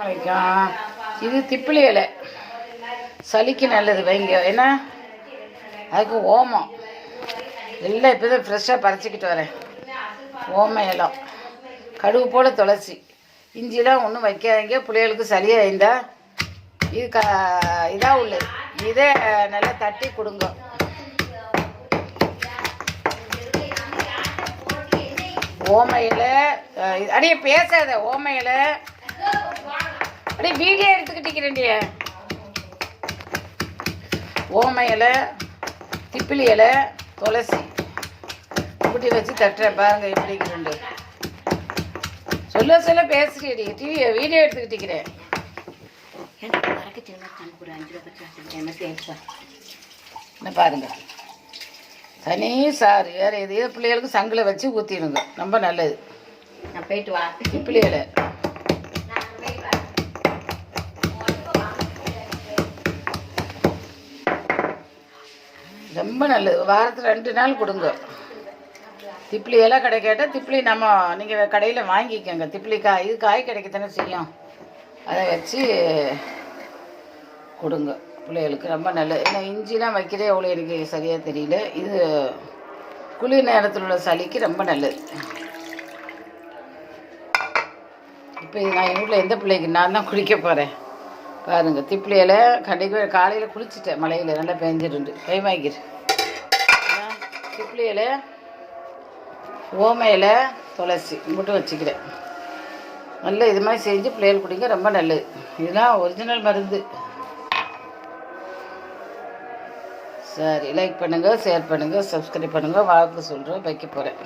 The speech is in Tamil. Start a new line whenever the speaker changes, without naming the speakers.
வைக்கும். இது திப்பிலி இலை, சளிக்கு நல்லது வைங்க. ஏன்னா அதுக்கு ஓமம் எல்லாம் இப்போ தான் ஃப்ரெஷ்ஷாக பறிச்சிக்கிட்டு வரேன். ஓமம் இலம், கடுகு போல் துளசி, இஞ்சிலாம் ஒன்றும் வைக்காதீங்க. பிள்ளைகளுக்கு சளியாக இருந்தால் இது இதாக உள்ளது. இதை நல்லா தட்டி கொடுங்க. ஓமையில அடியே பேசாத. ஓமையில அப்படியே வீடியோ எடுத்துக்கிட்டீங்க. ஓமையில, திப்பிலி இலை, துளசி இப்படி வச்சு தட்டுறேன் பாருங்க. இப்படி ரெண்டு சொல்ல பேசுறீடி. TV video எடுத்துக்கிட்டீங்கிறேன். என்ன பாருங்க, தனி சாறு வேறு எதையோ பிள்ளைகளுக்கு சங்கில் வச்சு ஊற்றிடுங்க. ரொம்ப நல்லது. நான் போயிட்டு வா. திப்பிலி இலை ரொம்ப நல்லது. வாரத்தில் 2 நாள் கொடுங்க. திப்பிலி இலை கிடைக்காட்டால் திப்பிலி நீங்கள் கடையில் வாங்கிக்கோங்க. திப்பிலி காய், இது காய் கிடைக்கத்தானே செய்யும். அதை வச்சு கொடுங்க பிள்ளைகளுக்கு. ரொம்ப நல்லது. ஏன்னா இஞ்சிலாம் வைக்கிறே எவ்வளோ எனக்கு சரியாக தெரியல. இது குளிர் நேரத்தில் உள்ள சளிக்கு ரொம்ப நல்லது. இப்போ இது நான் எங்கள் வீட்டில் எந்த பிள்ளைக்கு நான் தான் குளிக்க போகிறேன் பாருங்கள். திப்பிலி இலை கண்டிப்பாக காலையில் குளிச்சுட்டேன். மழையில் நல்லா பெஞ்சிருந்து பயமாக்கிரு. திப்பிலி இலை, ஓம இலை, துளசி மட்டும் வச்சுக்கிறேன். நல்ல இது மாதிரி செஞ்சு பிள்ளைகள் குடிங்க. ரொம்ப நல்லது. இதெல்லாம் ஒரிஜினல் மருந்து. சரி, லைக் பண்ணுங்கள், ஷேர் பண்ணுங்கள், சப்ஸ்கிரைப் பண்ணுங்கள். வாழ்க்கை சொல்கிறேன், வைக்க போகிறேன்.